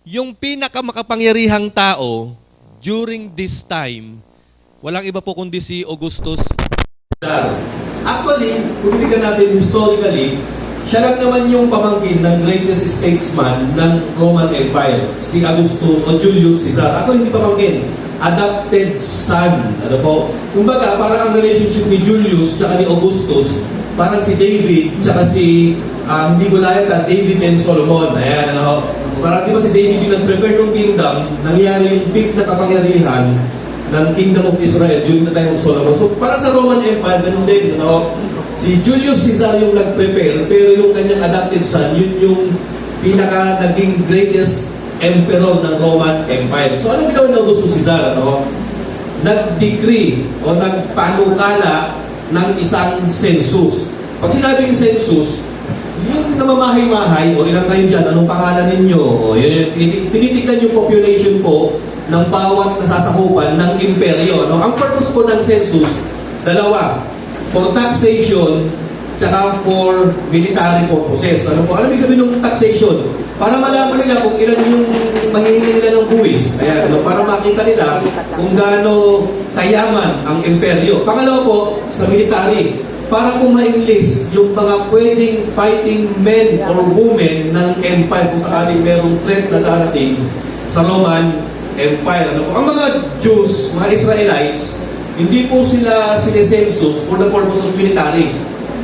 Yung pinakamakapangyarihang tao during this time, walang iba po kundi si Augustus. Actually, kung titignan natin historically, siya lang naman yung pamangkin ng greatest statesman ng Roman Empire, si Augustus o Julius Caesar. Ako hindi pamangkin, adopted son. Ano po? Kumbaga, parang ang relationship ni Julius at ni Augustus, parang si David tsaka si hindi Goliath, David and Solomon. Ayan, ano. So, parang di ba si David yung nag-prepare ng kingdom, nangyari yung peak na kapangyarihan ng Kingdom of Israel during the time of Solomon. So, parang sa Roman Empire, ganun din. Ano? Si Julius Caesar yung nag-prepare, pero yung kanyang adopted son, yun yung naging greatest emperor ng Roman Empire. So, ano ginawa ng Augustus Caesar? Ano? Nag-decree o nagpanukala ng isang census. Pag sinabing census, yung namamahay-mahay, o ilang kayo dyan, anong pangalan ninyo? O yun, tinitignan yung population po ng bawat nasasakupan ng imperyo. No? Ang purpose po ng census, dalawa, for taxation, tsaka for military purposes. Ano po? Ano ibig sabihin ng taxation? Para malaman nila kung ilan yung mahihingi nila ng buwis. Ayan, ano? Para makita nila kung gaano kayaman ang imperyo. Pangalawa po, sa military, para po ma-enlist yung mga pwedeng fighting men or women ng empire kung sakaling merong threat na darating sa Roman Empire. Ano po? Ang mga Jews, mga Israelites, hindi po sila sinesensus for the purpose of military.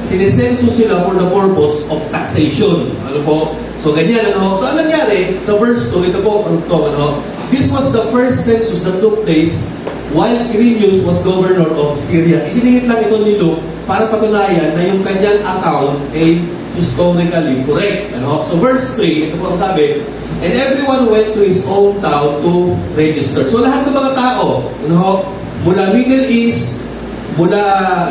Sinesensus sila for the purpose of taxation. Ano po? So, ganyan, ano? So, ang nangyari, sa verse 2, ito po, ano? This was the first census that took place while Quirinius was governor of Syria. Isiningit lang ito ni Luke para patunayan na yung kanyang account ay historically correct. Ano? So, verse 3, ito po ang sabi, and everyone went to his own town to register. So, lahat ng mga tao, ano? Mula Middle East, mula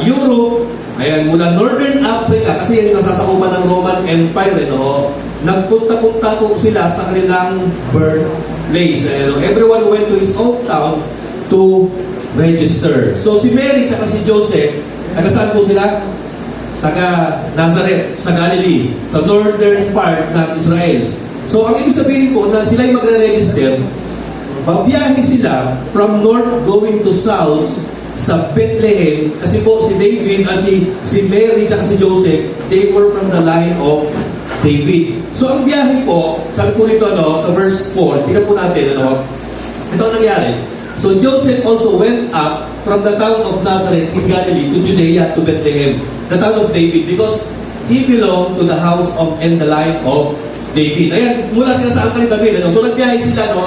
Europe, ayan, mula Northern Africa, kasi yan yung nasasakupan ng Roman Empire, no? Nagpunta-punta po sila sa kanilang birthplace. Ayan, everyone went to his own town to register. So si Mary at si Joseph, taga saan po sila? Taga Nazareth, sa Galilee, sa northern part ng Israel. So ang ibig sabihin po na sila yung magre-register, babiyahe sila from north going to south sa Bethlehem kasi po si David, si Mary at si Joseph, they were from the line of David. So ang biyahe po, sabi po nito sa verse 4, tingnan po natin, ito ang nangyari. So Joseph also went up from the town of Nazareth in Galilee to Judea to Bethlehem, the town of David, because he belonged to the house of and the line of David. Ayan, mula sila sa angkan ni David. So nagbiyahe sila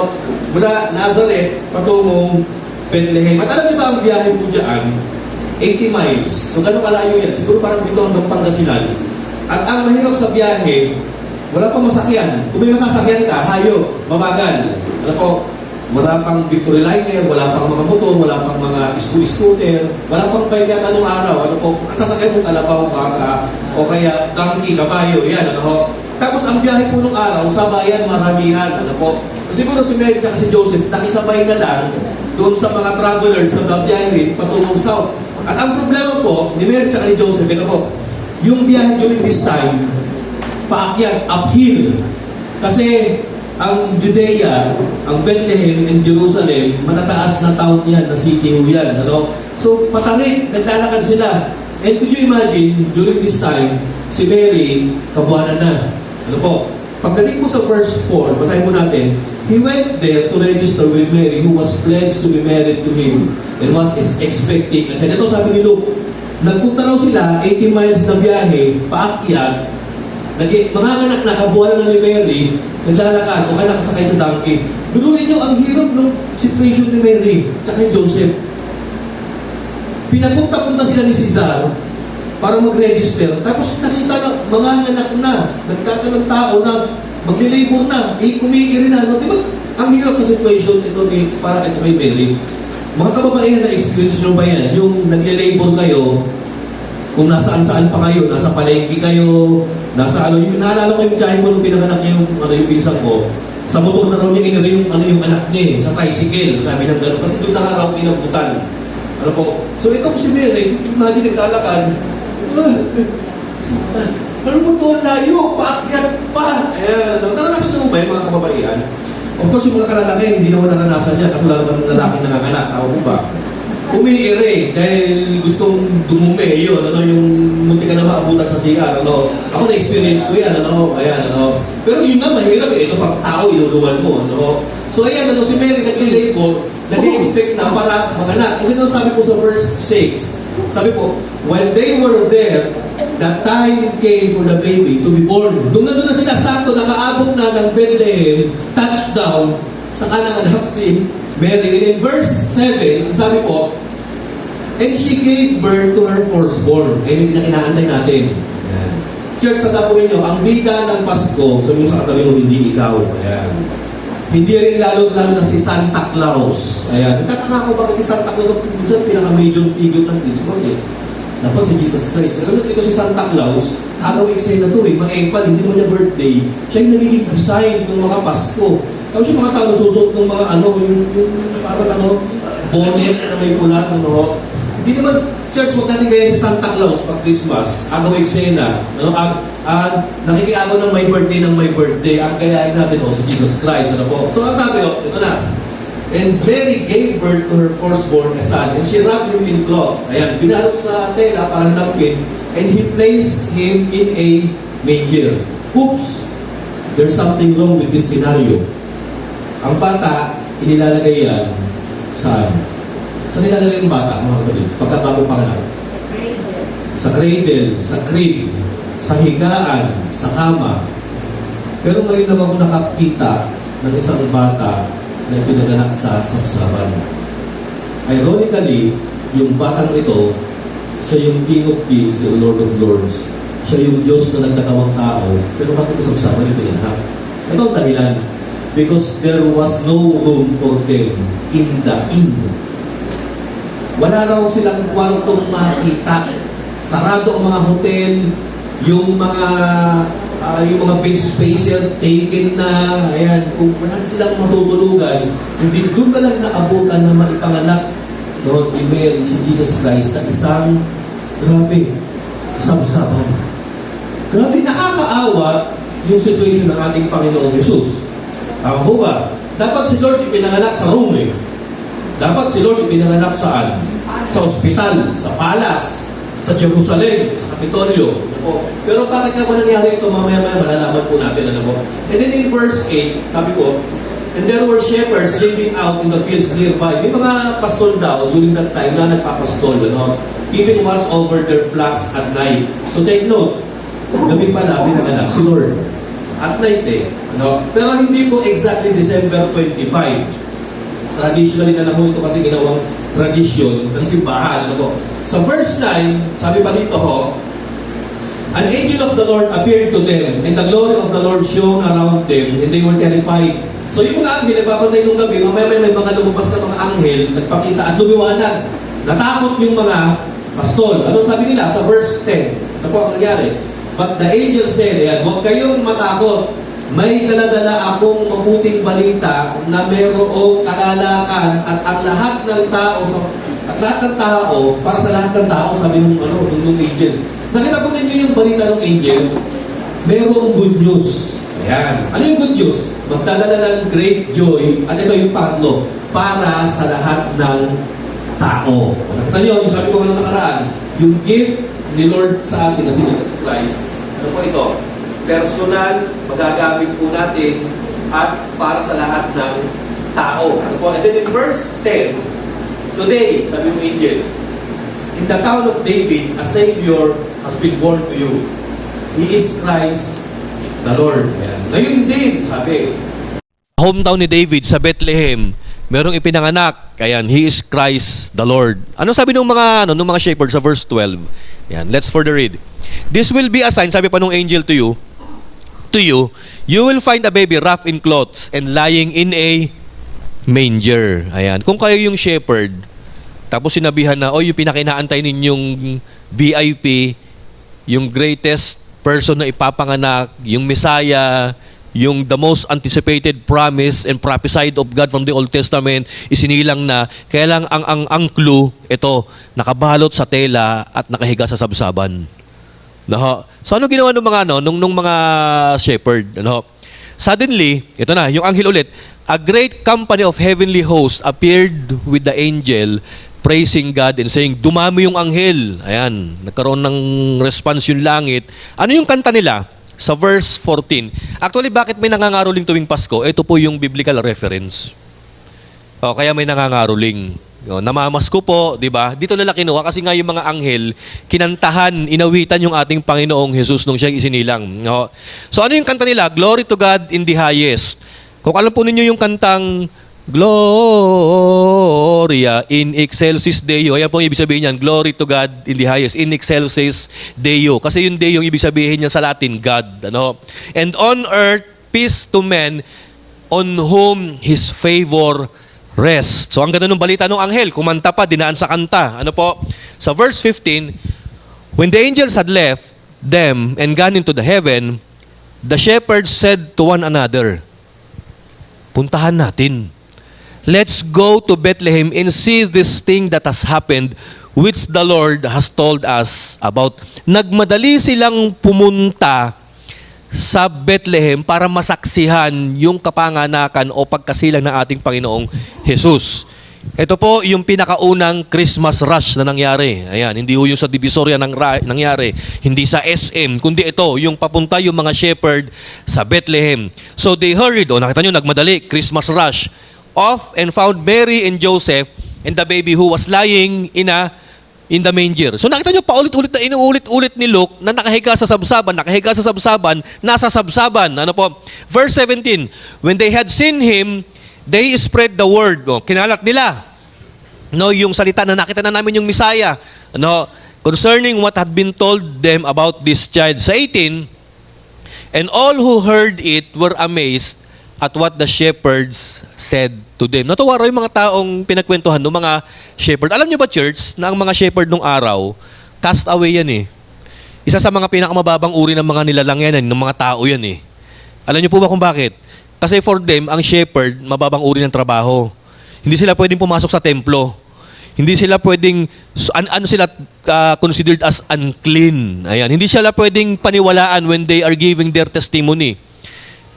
mula Nazareth patungong Bethlehem. At alam niyo ba ang biyahe po dyan? 80 miles. So gano'ng kalayo yan? Siguro parang dito hanggang Pangasinan. At ang mahirap sa biyahe, wala pang masakyan. Kung may masasakyan ka, hayo, mabagal. Ano po? Wala pang Victory Liner, wala pang mga motor, wala pang mga scooter, wala pang kaya anong araw. Ano po? Ang sasakyan mo kalabaw, baka, o kaya donkey, kabayo, yan. Ano po? Tapos ang biyahe po nung araw, sabayan, maramihan. Ano po? Siguro si Mary at si Joseph, nakisabay na lang doon sa mga travelers na babiyahe rin patungong south. At ang problema po, ni Mary at ni Joseph, ito po, yung biyahe during this time, paakyat, uphill. Kasi ang Judea, ang Bethlehem and Jerusalem, matataas na town yan, na city yan. Ano? So, patarik, naglalakad sila. And could you imagine, during this time, si Mary, kabuhanan na. Ano po? Pagdating po sa verse 4, basahin po natin, he went there to register with Mary, who was pledged to be married to him and was expecting. At ito sabi ni Luke, nagpunta raw sila, 80 miles na biyahe, paakyat, mga anak na kabuhanan na ni Mary, naglalakad o kaya nakasakay sa donkey. Biruin niyo ang hirap ng situation ni Mary at ni Joseph. Pinapunta-punta sila ni Caesar para mag-register. Tapos nakita na mga anak na, nagtatanong tao na magli-labor na, umiiri na. No? Diba ang hirap sa situation ito para ito kay Mary? Mga kababaihan na experience nyo ba yan? Yung nagli-labor kayo, kung nasaan-saan pa kayo, nasa palengke kayo, nasa yung naalala ko yung tiyahin mo nung pinanganak niya yung pinsan ko, sa motor na raw niya iniri yung anak niya, sa tricycle, sabi ng gano'n, kasi doon na nga raw inabutan. Ano po? So ito po si Mary, imagine naglalakad, ano po ito, layo, paakyat pa. Ayan, naranasan mo ba yung mga kababaihan? Of course, yung mga kalalaki, hindi naman naranasan yan kasi wala naman lalaking nanganganak. Ako po ba? Umiire dahil gustong dumume yun, yung munti ka na maabutan sa CR, Ako na-experience ko yan, ayan, Pero yun nga, mahirap ito pag tao, iluluwan mo, So ayan, si Mary nag-labor, nag-expect na para maganak. And then sabi po sa verse 6, sabi po, when they were there, the time came for the baby to be born. Nung nandun na sila, sakto, nakaabot na ng Bethlehem, touchdown, saka nanganak si Mary. And in verse 7, ang sabi po, and she gave birth to her firstborn. Ayun yung pinakinaantay natin. Ayan. Church, tatapon ninyo, ang bida ng Pasko, sabi mo sa katabi mo, hindi ikaw. Ayan. Hindi rin lalo na si Santa Claus. Ayan. Nagtataka ko bakit si Santa Claus ang pinaka-major figure ng Christmas eh. Dapat si Jesus Christ. Alam ito si Santa Claus, agawin sa'yo na ito eh, mga hindi mo niya birthday, siya yung nagiging design ng mga Pasko. Tapos yung mga tao susuot ng mga yung parang bonnet na may pula, Hindi naman, church, huwag natin gaya si Santa Claus pag Christmas, agawin eksena, nakikiagaw ng may birthday, ang gayahin natin si Jesus Christ, So ang sabi, ito na, and Mary gave birth to her firstborn a son, and she wrapped him in cloth. Ayan, binalot sa tela, parang napkin, and he placed him in a manger. Oops! There's something wrong with this scenario. Ang bata, inilalagay yan saan? Saan nilalagay yung bata, mga kapatid? Pagkabago panganak? Sa cradle, sa crib, sa higaan, sa kama. Pero ngayon naman ako nakakita ng isang bata na pinaganak sa sabsaban. Ironically, yung batang ito, siya yung King of Kings, yung Lord of Lords. Siya yung Diyos na nagtatawang tao, pero bakit sa sabsaban yung pinaganak? Ito ang dahilan. Because there was no room for them in the inn. Wala raw silang kwartong makita. Sarado ang mga hotel, yung mga bed spacer taken na, ayan, kung wala silang matutulugan, hindi doon ka lang naabutan na maipanganak ni Mary, si Jesus Christ, sa isang, grabe, sabsaban. Grabe, nakakaawa yung situation ng ating Panginoong Jesus. Ako ba? Dapat si Lord ipinanganak sa Rome eh. Dapat si Lord ipinanganak saan? Sa ospital, sa palace, sa Jerusalem, sa Kapitolyo. Pero bakit nga ba nangyari ito? Mamaya-maya malalaman po natin. And then in verse 8, sabi ko, and there were shepherds living out in the fields nearby. May mga pastol daw during that time na nagpapastol, keeping watch over their flocks at night. So take note, gabi pala pinanganak si Lord. At night eh. Pero hindi po exactly December 25. Traditionally na lang ito kasi ginawang tradisyon ng simbahan. Sa verse 9, sabi pa dito an angel of the Lord appeared to them, and the glory of the Lord shone around them, and they were terrified. So yung mga anghel, nagpapantay nung gabi, may mga lumabas na mga anghel, nagpakita at lumiwanag. Natakot yung mga pastol. Ano sabi nila sa verse 10? Ano po ang nangyari? But the angel said, huwag kayong matakot. May daladala akong mabuting balita na mayroong kagalakan at ang lahat ng tao para sa lahat ng tao, sabi ng angel. Nakita po ninyo yung balita ng angel, mayroong good news. Ayan. Ano yung good news? Magdadala ng great joy, at ito yung pangatlo, para sa lahat ng tao. Nakita niyo, yung sabi ko nakaraan, yung gift ni Lord sa atin na si Jesus Christ. Ano po ito? Personal, magagamit po natin at para sa lahat ng tao. Ano po? And then in verse 10, today, sabi ng angel, in the town of David, a Savior has been born to you. He is Christ the Lord. Ayan. Ngayon din, sabi, Hometown ni David sa Bethlehem, merong ipinanganak. Ayan, He is Christ the Lord. Ano sabi ng mga shepherds sa verse 12? Ayan, let's further read. This will be a sign, sabi pa ng angel to you, you will find a baby wrapped in cloths and lying in a manger. Ayan. Kung kayo yung shepherd, tapos sinabihan na, yung pinakinaantay ninyong VIP, yung greatest person na ipapanganak, yung Messiah, yung the most anticipated promise and prophesied of God from the Old Testament, isinilang na, kaya lang ang clue, ito, nakabalot sa tela at nakahiga sa sabsaban. So ano ginawa ng mga nung mga shepherd? Suddenly, ito na, yung anghel ulit, a great company of heavenly hosts appeared with the angel, praising God and saying, dumami yung anghel. Ayan, nagkaroon ng response yung langit. Ano yung kanta nila? Sa verse 14. Actually, bakit may nangangaroling tuwing Pasko? Ito po yung biblical reference. O, kaya may nangangaroling. O, namamasko po, di ba? Dito nila kinuha kasi nga yung mga anghel, kinantahan, inawitan yung ating Panginoong Jesus nung siya isinilang. O, so ano yung kanta nila? Glory to God in the highest. Kung alam po ninyo yung kantang Gloria in excelsis Deo. Ayan po yung ibig sabihin niyan. Glory to God in the highest. In excelsis Deo. Kasi yung Deo yung ibig sabihin niya sa Latin, God. Ano? And on earth, peace to men on whom His favor rests. So ang ganda ng balita ng anghel. Kumanta pa, dinaan sa kanta. Ano po? Sa verse 15, when the angels had left them and gone into the heaven, the shepherds said to one another, puntahan natin. Let's go to Bethlehem and see this thing that has happened, which the Lord has told us about. Nagmadali silang pumunta sa Bethlehem para masaksihan yung kapanganakan o pagkasilang ng ating Panginoong Jesus. Ito po yung pinakaunang Christmas rush na nangyari. Ayan, hindi ho yung sa Divisoria nangyari, hindi sa SM, kundi ito, yung papunta yung mga shepherd sa Bethlehem. So they hurried, nakita nyo, nagmadali, Christmas rush, off and found Mary and Joseph and the baby who was lying in the manger. So nakita nyo, paulit-ulit na inuulit-ulit ni Luke na nakahiga sa sabsaban, nasa sabsaban. Ano po? Verse 17, when they had seen him, they spread the word. Kinalat nila. No, yung salita na nakita na namin yung Messiah. No, concerning what had been told them about this child. Sa 18, and all who heard it were amazed at what the shepherds said to them. Natuwa raw yung mga taong pinagkwentuhan ng mga shepherd. Alam niyo ba, church, na ang mga shepherd nung araw, cast away yan eh. Isa sa mga pinakamababang uri ng mga nilalang yan, ng mga tao yan eh. Alam niyo po ba kung bakit? Kasi for them, ang shepherd, mababang uri ng trabaho. Hindi sila pwedeng pumasok sa templo. Hindi sila pwedeng, considered as unclean. Ayan. Hindi sila pwedeng paniwalaan when they are giving their testimony.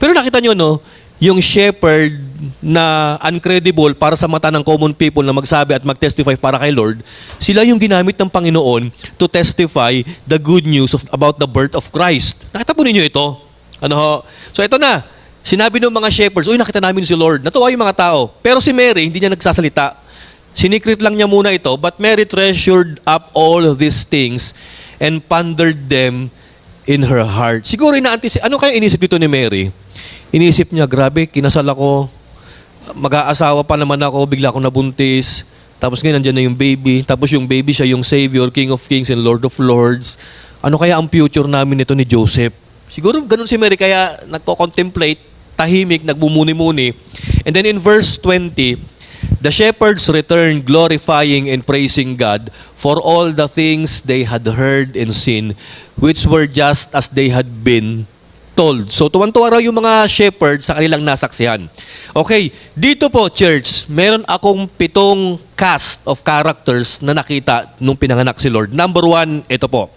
Pero nakita nyo, no, yung shepherd na uncredible para sa mata ng common people na magsabi at mag-testify para kay Lord, sila yung ginamit ng Panginoon to testify the good news about the birth of Christ. Nakita po ninyo ito? Ano ho? So ito na, sinabi ng mga shepherds, uy, nakita namin si Lord. Natuwa yung mga tao. Pero si Mary, hindi niya nagsasalita. Sinikret lang niya muna ito, but Mary treasured up all of these things and pondered them in her heart. Siguro ano kaya inisip dito ni Mary? Inisip niya, grabe, kinasal ako, mag-aasawa pa naman ako, bigla akong nabuntis, tapos ngayon nandiyan na yung baby, tapos yung baby siya yung Savior, King of Kings and Lord of Lords. Ano kaya ang future namin nito ni Joseph? Siguro ganun si Mary, kaya nagko-contemplate, tahimik, nagbumuni-muni. And then in verse 20, the shepherds returned glorifying and praising God for all the things they had heard and seen, which were just as they had been told. So tuwan-tuwa raw yung mga shepherds sa kanilang nasaksihan. Okay, dito po, church, meron akong 7 cast of characters na nakita nung pinanganak si Lord. Number 1, ito po,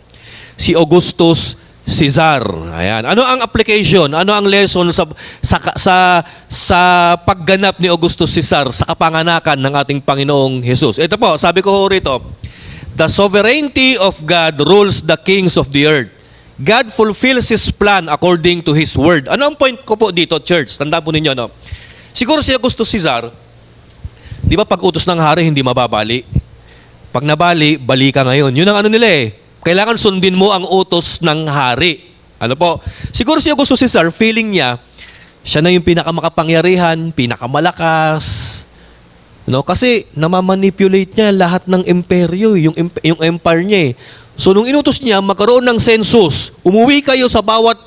si Augustus Caesar. Ayan. Ano ang application? Ano ang lesson sa pagganap ni Augustus Caesar sa kapanganakan ng ating Panginoong Jesus? Ito po, sabi ko rito, the sovereignty of God rules the kings of the earth. God fulfills His plan according to His word. Ano ang point ko po dito, church? Tandaan po ninyo, no? Siguro si Augustus Caesar, di ba pag utos ng hari, hindi mababali? Pag nabali, bali ka ngayon. Yun ang ano nila eh. Kailangan sundin mo ang utos ng hari. Ano po? Siguro si Augustus Caesar, feeling niya, siya na yung pinakamakapangyarihan, pinakamalakas. No? Kasi namamanipulate niya lahat ng imperyo, yung empire niya eh. So nung inutos niya, magkaroon ng census, umuwi kayo sa bawat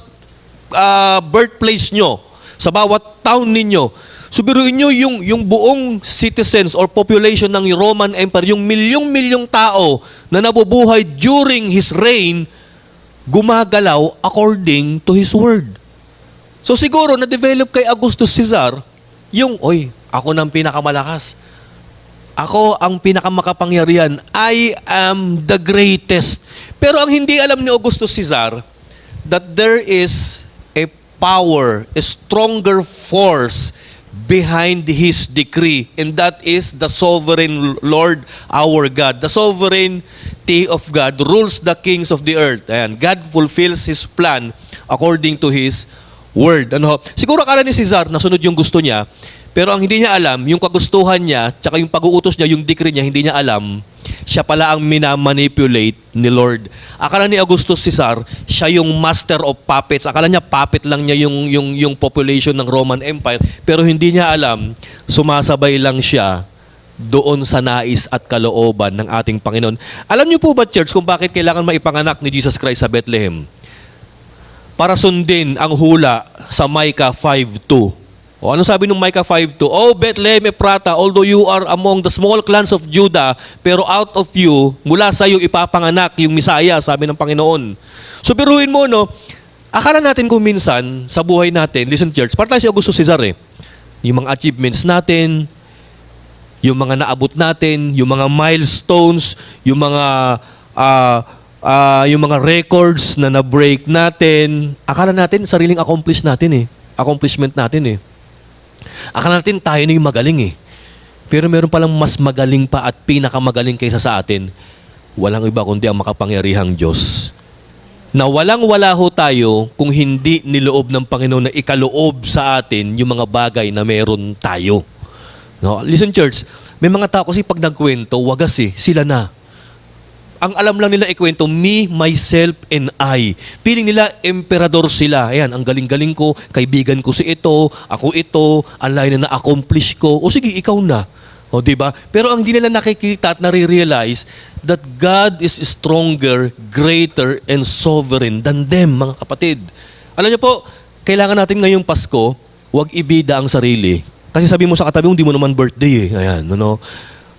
birthplace nyo, sa bawat town ninyo. So biruin nyo yung buong citizens or population ng Roman Empire, yung milyong-milyong tao na nabubuhay during his reign, gumagalaw according to his word. So siguro na-develop kay Augustus Caesar yung, ako nang pinakamalakas. Ako ang pinakamakapangyarihan. I am the greatest. Pero ang hindi alam ni Augustus Caesar, that there is a power, a stronger force behind His decree. And that is the sovereign Lord, our God. The sovereignty of God rules the kings of the earth. Ayan, God fulfills His plan according to His word. Ano? Siguro akala ni Cesar na sunod yung gusto niya, pero ang hindi niya alam, yung kagustuhan niya, tsaka yung pag-uutos niya, yung decree niya, hindi niya alam, siya pala ang minamanipulate ni Lord. Akala ni Augustus Caesar, siya yung master of puppets. Akala niya puppet lang niya yung population ng Roman Empire, pero hindi niya alam, sumasabay lang siya doon sa nais at kalooban ng ating Panginoon. Alam niyo po ba, church, kung bakit kailangan maipanganak ni Jesus Christ sa Bethlehem? Para sundin ang hula sa Micah 5:2. O ano sabi ng Micah 5:2? O Bethlehem Ephrata, although you are among the small clans of Judah, pero out of you, mula sa iyo ipapanganak yung Misaya, sabi ng Panginoon. So biruin mo, no? Akala natin kung minsan sa buhay natin, listen church, para tayo si Augustus Caesar eh. Yung mga achievements natin, yung mga naabot natin, yung mga milestones, yung mga records na na-break natin, akala natin sariling accomplishment natin eh. Akala natin tayo na yung magaling eh. Pero meron palang mas magaling pa at pinakamagaling kaysa sa atin. Walang iba kundi ang makapangyarihang Diyos. Na walang-wala ho tayo kung hindi niloob ng Panginoon na ikaloob sa atin yung mga bagay na meron tayo. No? Listen church, may mga tao kasi pag nagkwento, wagas eh, sila na. Ang alam lang nila ikwento, me, myself, and I. Piling nila, emperador sila. Ayan, ang galing-galing ko, kaibigan ko si ito, ako ito, ang layo na na-accomplish ko. O sige, ikaw na. O diba? Pero ang hindi nila nakikita at nare-realize that God is stronger, greater, and sovereign than them, mga kapatid. Alam niyo po, kailangan natin ngayong Pasko, huwag ibida ang sarili. Kasi sabi mo sa katabi mo, hindi mo naman birthday eh. Ayan, ano?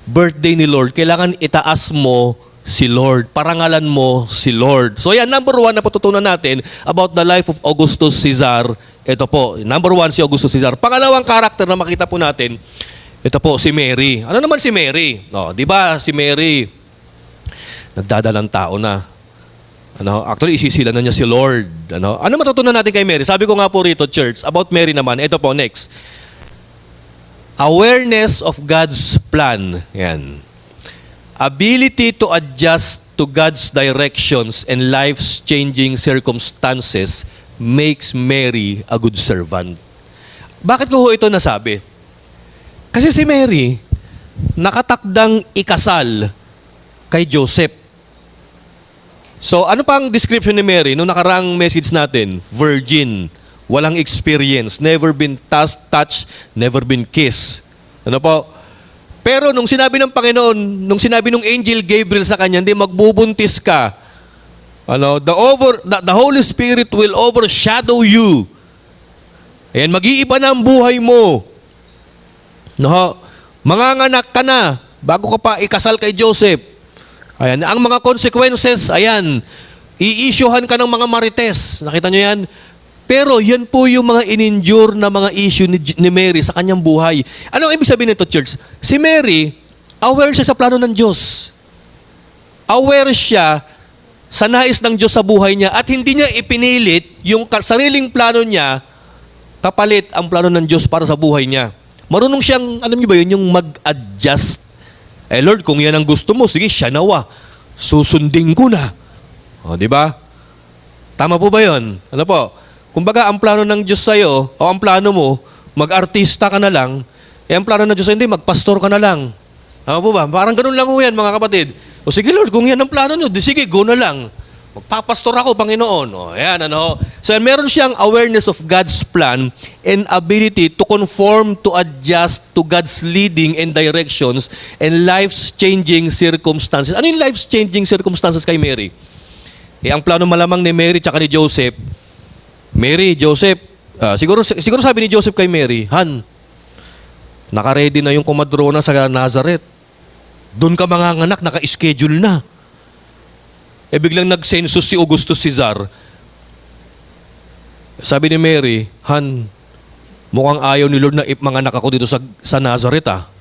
Birthday ni Lord, kailangan itaas mo si Lord. Parangalan mo si Lord. So yan, number 1 na patutunan natin about the life of Augustus Caesar. Ito po, number 1 si Augustus Caesar. Pangalawang karakter na makita po natin, ito po, si Mary. Ano naman si Mary? O, di ba si Mary, nagdadalang tao na. Ano, actually, isisila na niya si Lord. Ano matutunan natin kay Mary? Sabi ko nga po rito, church, about Mary naman. Ito po, next. Awareness of God's plan. Yan. Ability to adjust to God's directions and life's changing circumstances makes Mary a good servant. Bakit ko ho ito nasabi? Kasi si Mary, nakatakdang ikasal kay Joseph. So ano pang description ni Mary nung nakarang message natin? Virgin, walang experience, never been touched, never been kissed. Ano po? Pero nung sinabi ng Panginoon, nung sinabi ng angel Gabriel sa kanya, hindi magbubuntis ka. Ano, the Holy Spirit will overshadow you. Ayan, mag-iiba na ang buhay mo. No, manganganak ka na bago ka pa ikasal kay Joseph. Ayan, ang mga consequences, ayan, i-issuehan ka ng mga marites. Nakita nyo yan? Pero yan po yung mga in-endure na mga issue ni Mary sa kanyang buhay. Ano ang ibig sabihin nito, church? Si Mary, aware siya sa plano ng Diyos. Aware siya sa nais ng Diyos sa buhay niya at hindi niya ipinilit yung sariling plano niya kapalit ang plano ng Diyos para sa buhay niya. Marunong siyang, alam niyo ba yun, yung mag-adjust. Eh Lord, kung yan ang gusto mo, sige, siya nawa. Susundin ko na. O, di ba? Tama po ba yun? Ano po? Kumbaga, ang plano ng Diyos sa'yo, o ang plano mo, mag-artista ka na lang, eh ang plano ng Diyos hindi, magpastor ka na lang. Tama po ba? Parang ganun lang po yan, mga kapatid. O sige Lord, kung yan ang plano nyo, di sige, go na lang. Magpapastor ako, Panginoon. O, ayan, ano. So, meron siyang awareness of God's plan and ability to conform, to adjust to God's leading and directions and life's changing circumstances. Ano yung life's changing circumstances kay Mary? Eh, ang plano malamang ni Mary tsaka ni Joseph, Mary, Joseph, siguro sabi ni Joseph kay Mary, Han, naka-ready na yung komadrona sa Nazareth. Doon ka manganganak, naka-schedule na. Eh biglang nag-census si Augustus Caesar. Sabi ni Mary, Han, mukhang ayaw ni Lord na manganak ako dito sa Nazareth ah.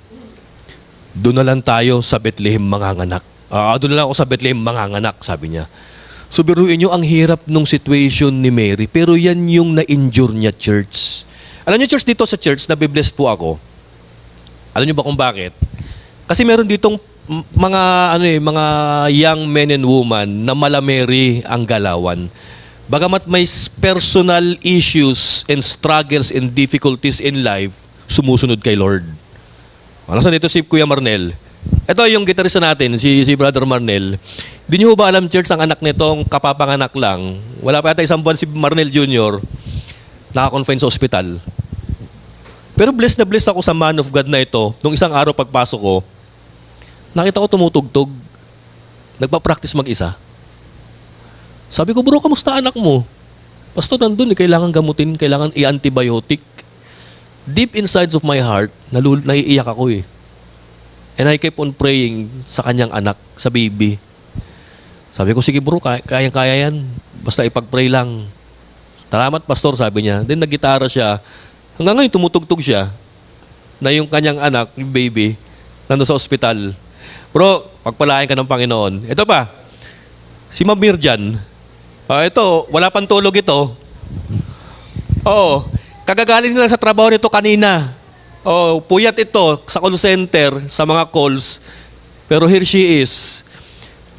Doon na lang tayo sa Bethlehem manganganak. Doon na lang ako sa Bethlehem manganganak, sabi niya. So biruin nyo, ang hirap nung situation ni Mary, pero yan yung na-injure niya, church. Alam niyo, church, dito sa church, nabibless po ako. Alam niyo ba kung bakit? Kasi meron ditong mga young men and women na mala Mary ang galawan. Bagamat may personal issues and struggles and difficulties in life, sumusunod kay Lord. Nasa dito si Kuya Marnel. Ito yung gitarista natin, si Brother Marnel. Di nyo ba alam, church, ang anak nitong kapapanganak lang, wala pa yata isang buwan si Marnel Jr., naka-confine sa ospital. Pero blessed na blessed ako sa man of God na ito. Nung isang araw pagpasok ko, nakita ko tumutugtog. Nagpa-practice mag-isa. Sabi ko, bro, kamusta anak mo? Pastor, nandun, kailangan gamutin, kailangan i-antibiotic. Deep inside of my heart, naiiyak ako eh. And I kept on praying sa kanyang anak, sa baby. Sabi ko, sige bro, kayang-kaya yan. Basta ipag-pray lang. Salamat, pastor, sabi niya. Then nag-gitara siya. Hanggang ngayon, tumutugtog siya na yung kanyang anak, yung baby, nandun sa ospital. Bro, pagpalain ka ng Panginoon. Ito pa, si Ma'am Mirjan. Ito, wala pang tulog ito. Oo, kagagaling nila sa trabaho nito kanina. Oh, puyat ito sa call center, sa mga calls. Pero here she is,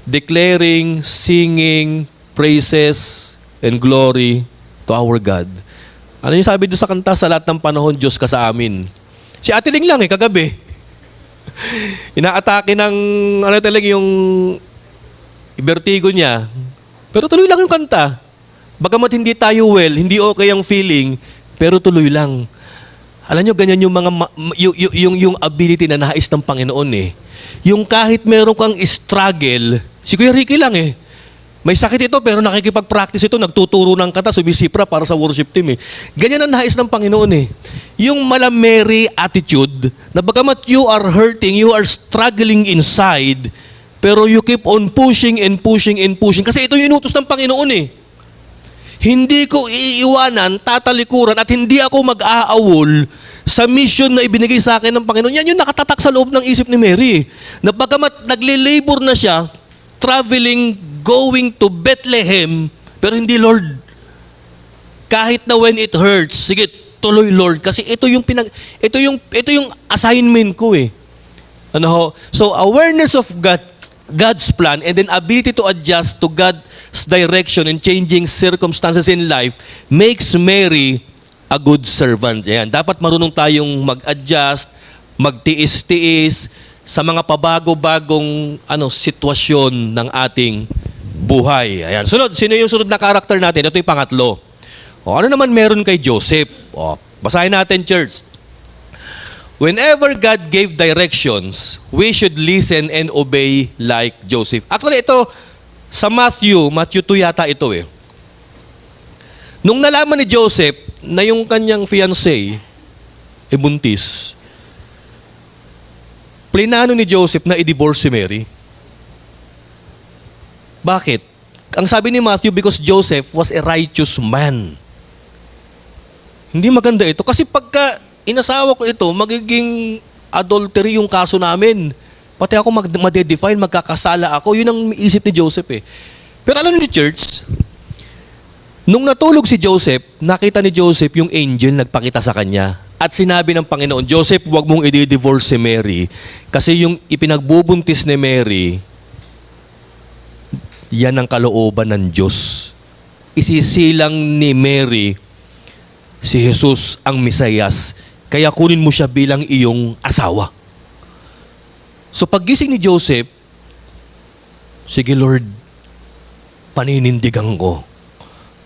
declaring, singing, praises, and glory to our God. Ano yung sabi doon sa kanta, sa lahat ng panahon, Diyos ka sa amin. Si Ate Ling lang kagabi. Inaatake ng, talaga yung vertigo niya. Pero tuloy lang yung kanta. Bagamat hindi tayo well, hindi okay ang feeling, pero tuloy lang. Alam nyo, ganyan yung mga, yung ability na nais ng Panginoon eh. Yung kahit meron kang struggle, si Kuya Ricky lang eh. May sakit ito pero nakikipag-practice ito, nagtuturo ng kanta, sumisipra para sa worship team eh. Ganyan ang nais ng Panginoon eh. Yung mala Mary attitude, na bagamat you are hurting, you are struggling inside, pero you keep on pushing and pushing and pushing. Kasi ito yung inutos ng Panginoon eh. Hindi ko iiwanan, tatalikuran, at hindi ako mag-aawol sa mission na ibinigay sa akin ng Panginoon. Yan yung nakatatak sa loob ng isip ni Mary. Na bagamat nagle-labor na siya, traveling, going to Bethlehem, pero hindi, Lord. Kahit na when it hurts, sige, tuloy, Lord. Kasi ito yung assignment ko eh. Ano ho? So, awareness of God's plan and then ability to adjust to God's direction and changing circumstances in life makes Mary a good servant. Ayan. Dapat marunong tayong mag-adjust, magtiis-tiis sa mga pabago-bagong sitwasyon ng ating buhay. Ayan. Sunod, sino yung sunod na karakter natin? Ito yung pangatlo. Ano naman meron kay Joseph? Basahin natin, church. Whenever God gave directions, we should listen and obey like Joseph. Actually, ito, sa Matthew 2 yata ito eh. Nung nalaman ni Joseph na yung kanyang fiancé, buntis, plinano ni Joseph na i-divorce si Mary. Bakit? Ang sabi ni Matthew, because Joseph was a righteous man. Hindi maganda ito. Kasi pagka inasawa ko ito, magiging adultery yung kaso namin. Pati ako madedefine, magkakasala ako. Yun ang isip ni Joseph eh. Pero alam niyo, church, nung natulog si Joseph, nakita ni Joseph yung angel nagpakita sa kanya. At sinabi ng Panginoon, Joseph, huwag mong i-divorce si Mary. Kasi yung ipinagbubuntis ni Mary, yan ang kalooban ng Diyos. Isisilang ni Mary si Jesus ang Mesiyas. Kaya kunin mo siya bilang iyong asawa. So paggising ni Joseph, sige Lord, paninindigan ko,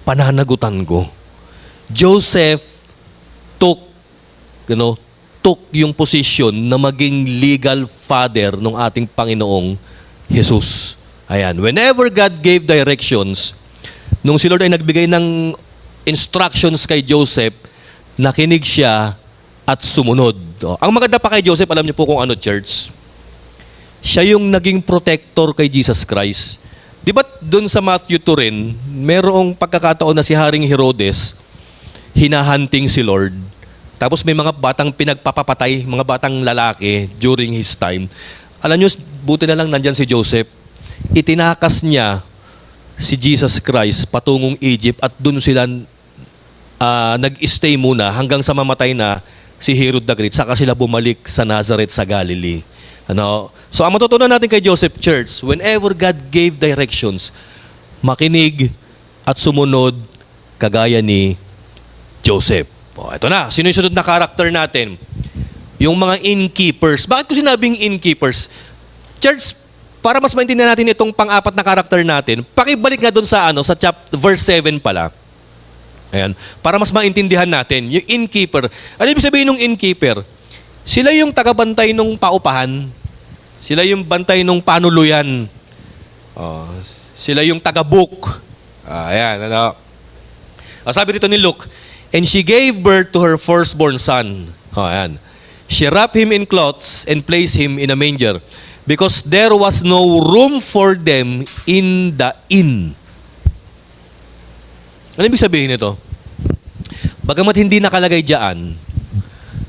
pananagutan ko. Joseph took yung position na maging legal father ng ating Panginoong Jesus. Ayan, whenever God gave directions, nung si Lord ay nagbigay ng instructions kay Joseph, nakinig siya at sumunod. Ang maganda pa kay Joseph, alam niyo po kung ano, church? Siya yung naging protector kay Jesus Christ. Di ba doon sa Matthew 2 rin, merong pagkakataon na si Haring Herodes, hinahunting si Lord. Tapos may mga batang pinagpapapatay, mga batang lalaki during his time. Alam niyo, buti na lang nandyan si Joseph. Itinakas niya si Jesus Christ patungong Egypt at doon sila nag-stay muna hanggang sa mamatay na si Herod the Great. Saka sila bumalik sa Nazareth sa Galilee. Ano? So ang matutunan natin kay Joseph, church, whenever God gave directions, makinig at sumunod kagaya ni Joseph. O, ito na, sino yung sunod na karakter natin? Yung mga innkeepers. Bakit ko sinabing innkeepers? Church, para mas maintindihan natin itong pang-apat na karakter natin, pakibalik nga doon sa verse 7 pala. Ayan, para mas maintindihan natin, yung innkeeper. Ano ibig sabihin ng innkeeper? Sila yung tagabantay ng paupahan. Sila yung bantay ng panuluyan. Sila yung taga-book. Ayan, ano. Sabi dito ni Luke, and she gave birth to her firstborn son. Ayan. She wrapped him in cloths and placed him in a manger because there was no room for them in the inn. Ano ibig sabihin nito? Bagamat hindi nakalagay diyan,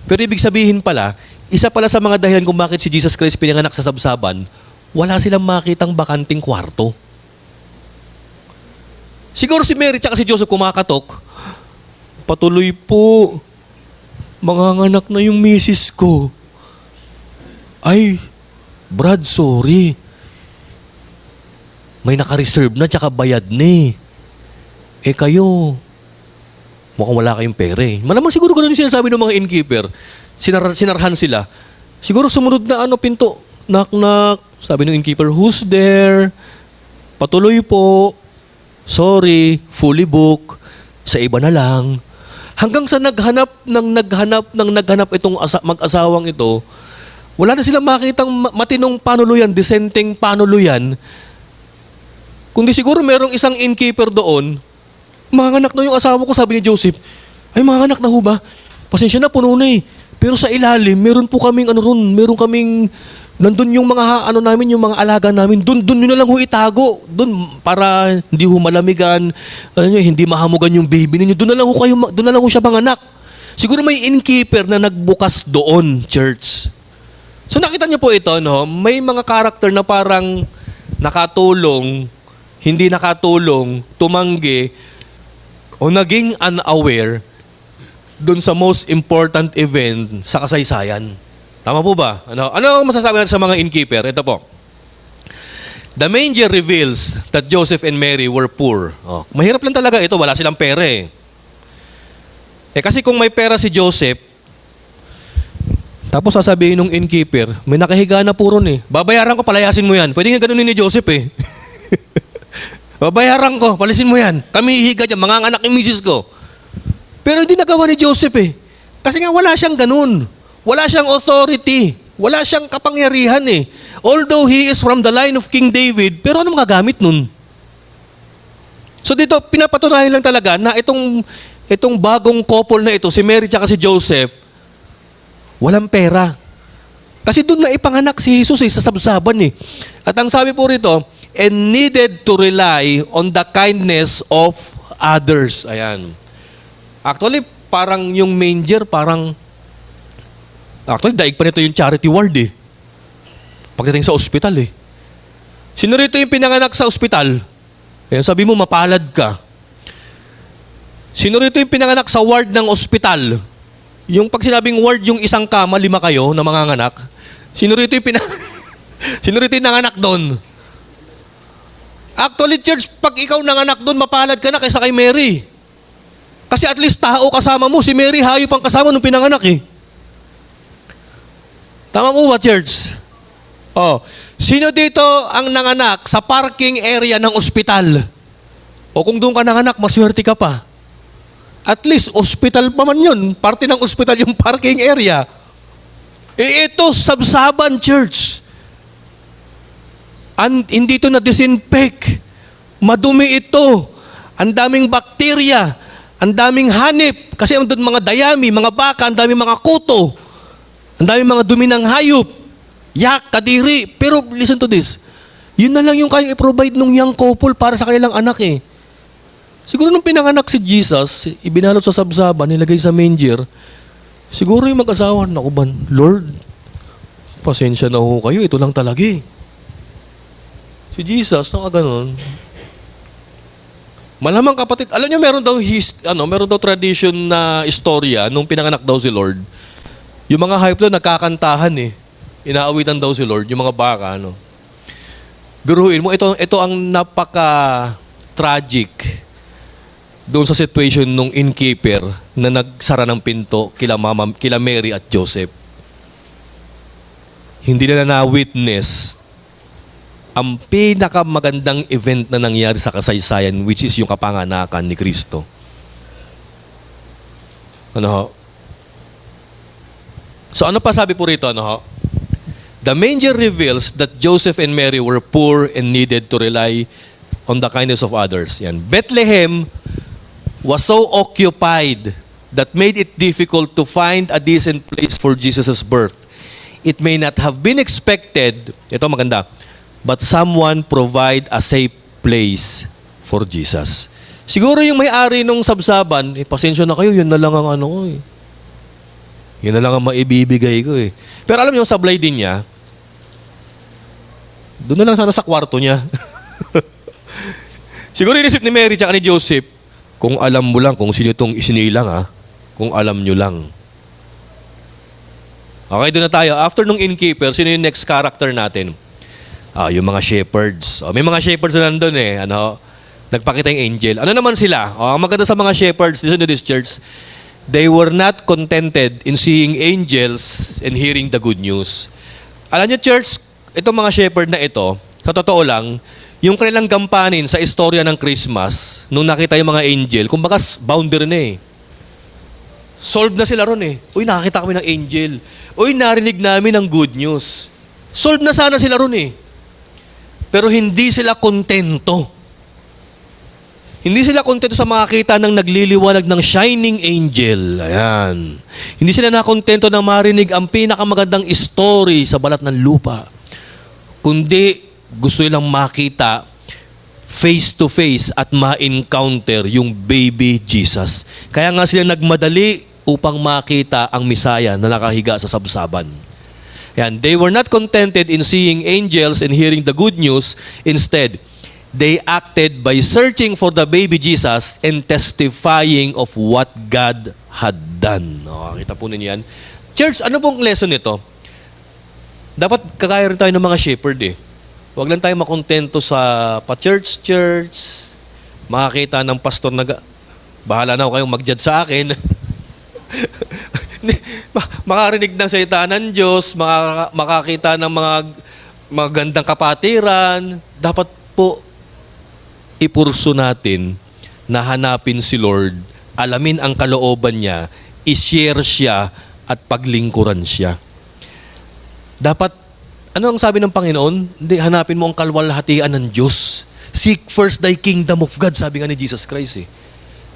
pero ibig sabihin pala, isa pala sa mga dahilan kung bakit si Jesus Christ pinanganak sa sabsaban, wala silang makitang bakanting kwarto. Siguro si Mary at si Joseph kumakatok, patuloy po, manganganak na yung misis ko. Ay, Brad, sorry. May naka-reserve na tsaka bayad na eh. Kayo, mukhang wala kayong pera eh. Malamang siguro ganun yung sinasabi ng mga innkeeper. Sinarhan sila. Siguro sumunod na pinto. Knock, knock. Sabi ng innkeeper, who's there? Patuloy po. Sorry, fully book. Sa iba na lang. Hanggang sa naghanap itong mag-asawang ito, wala na silang makitang matinong panuluyan, disenteng panuluyan. Kundi siguro merong isang innkeeper doon, manganak na yung asawa ko, sabi ni Joseph. Ay, manganak na ho ba? Pasensya na, puno na eh. Pero sa ilalim, meron po kaming meron kaming, nandun yung mga, namin, yung mga alaga namin, dun nyo na lang ho itago. Dun, para hindi ho malamigan, hindi mahamugan yung baby ninyo. Dun na lang ho siya manganak. Siguro may innkeeper na nagbukas doon, church. So nakita niyo po ito, no? May mga karakter na parang nakatulong, hindi nakatulong, tumanggi, o naging unaware dun sa most important event sa kasaysayan. Tama po ba? Ano masasabi natin sa mga innkeeper? Ito po. The manger reveals that Joseph and Mary were poor. Mahirap lang talaga ito, wala silang pera eh. Kasi kung may pera si Joseph, tapos sasabihin ng innkeeper, may nakahiga na po ron eh. Babayaran ko, palayasin mo yan. Pwede nga ganunin ni Joseph eh. Babayaran ko, palisin mo yan. Kami hihiga dyan, mga anak ng misis ko. Pero hindi nagawa ni Joseph eh. Kasi nga wala siyang ganun. Wala siyang authority. Wala siyang kapangyarihan eh. Although he is from the line of King David, pero ano magagamit nun? So dito, pinapatunayan lang talaga na itong bagong couple na ito, si Mary at si Joseph, walang pera. Kasi doon na ipanganak si Jesus sa sabsaban eh. At ang sabi po rito, and needed to rely on the kindness of others. Ayan. Actually, parang yung manger, actually, daig pa nito yung charity ward eh. Pagdating sa ospital eh. Sino rito yung pinanganak sa ospital? Ayan, sabi mo, mapalad ka. Sino rito yung pinanganak sa ward ng ospital? Yung pag sinabing ward, yung isang kama, 5 kayo na manganganak. Sino rito yung nanganak doon? Actually, church, pag ikaw nanganak doon, mapalad ka na kaysa kay Mary. Kasi at least tao kasama mo. Si Mary, hayop ang kasama nung pinanganak eh. Tama mo ba, church? Sino dito ang nanganak sa parking area ng ospital? O kung doon ka nanganak, maswerte ka pa. At least, ospital pa man yun. Parte ng ospital yung parking area. Ito, sabsaban, church. Hindi ito na-disinfect. Madumi ito. Ang daming bakterya. Ang daming hanip. Kasi ang mga dayami, mga baka, ang daming mga kuto. Ang daming mga dumi ng hayop. Yak, kadiri. Pero listen to this. Yun na lang yung kayang i-provide ng young couple para sa kanilang anak eh. Siguro nung pinanganak si Jesus, ibinalot sa sabsaban, nilagay sa manger, siguro yung mag-asawa, naku ba, Lord, pasensya na ho kayo, ito lang talaga eh. Si Jesus, nakaganon, Malamang kapatid, alam niyo meron daw meron daw tradition na istorya nung pinanganak daw si Lord. Yung mga hayop daw nagkakantahan eh. Inaawitan daw si Lord, yung mga baka ano. Biruin mo, ito ang napaka-tragic doon sa situation nung innkeeper na nagsara ng pinto kila Mary at Joseph. Hindi nila na-witness ang pinakamagandang event na nangyari sa kasaysayan, which is yung kapanganakan ni Kristo. Ano ho? So ano pa sabi po rito? Ano ho? The manger reveals that Joseph and Mary were poor and needed to rely on the kindness of others. Yan. Bethlehem was so occupied that made it difficult to find a decent place for Jesus' birth. It may not have been expected, ito maganda, but someone provide a safe place for Jesus. Siguro yung may-ari nung sabsaban, pasensya na kayo, yun na lang ang ano ko eh. Yun na lang ang maibibigay ko eh. Pero alam niyo, sablay din niya, doon na lang sana sa kwarto niya. Siguro inisip ni Mary tsaka ni Joseph, kung alam mo lang kung sino itong isinilang ha, kung alam nyo lang. Okay, doon na tayo. After nung innkeeper, sino yung next character natin? Yung mga shepherds. May mga shepherds na nandun eh. Nagpakita yung angel. Ano naman sila? Ang maganda sa mga shepherds, listen to this church, they were not contented in seeing angels and hearing the good news. Alam niyo church, itong mga shepherd na ito, sa totoo lang, yung kanilang gampanin sa istorya ng Christmas, nung nakita yung mga angel, kumbaga boundary na eh. Solved na sila ron eh. Uy, nakakita kami ng angel. Uy, narinig namin ang good news. Solved na sana sila ron eh. Pero hindi sila kontento. Hindi sila kontento sa makakita ng nagliliwanag ng shining angel. Ayan. Hindi sila nakontento na marinig ang pinakamagandang story sa balat ng lupa. Kundi gusto nilang makita face to face at ma-encounter yung baby Jesus. Kaya nga sila nagmadali upang makita ang Misaya na nakahiga sa sabsaban. Yan. They were not contented in seeing angels and hearing the good news. Instead, they acted by searching for the baby Jesus and testifying of what God had done. Kita po ninyo yan. Church, ano pong lesson nito? Dapat kakaya rin tayo ng mga shepherd eh. Huwag lang tayo makontento sa pa-church, makakita ng pastor na bahala na ako kayong mag-judge sa akin. Makarinig ng salita ng Diyos, makakita ng mga magandang kapatiran. Dapat po ipurso natin na hanapin si Lord, alamin ang kalooban niya, i-share siya at paglingkuran siya. Dapat, ano ang sabi ng Panginoon? Hindi, hanapin mo ang kalwalhatian ng Diyos. Seek first thy kingdom of God, sabi nga ni Jesus Christ eh.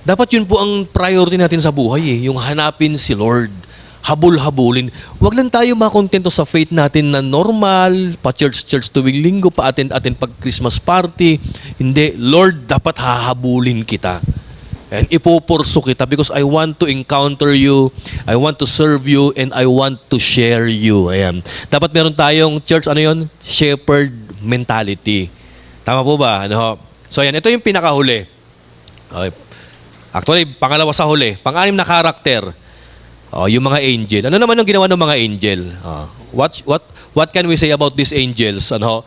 Dapat yun po ang priority natin sa buhay eh, yung hanapin si Lord. Habol-habulin. Huwag lang tayo makontento sa faith natin na normal, pa-church tuwing linggo, pa-attend pag Christmas party. Hindi, Lord, dapat hahabulin kita. And ipupurso kita because I want to encounter you, I want to serve you, and I want to share you. Ayan. Dapat meron tayong church, ano yun? Shepherd mentality. Tama po ba? Ano? So ayan, ito yung pinakahuli. Okay. Actually, pangalawa sa huli. Pang-anim na karakter. Yung mga angel. Ano naman ang ginawa ng mga angel? What can we say about these angels? Ano?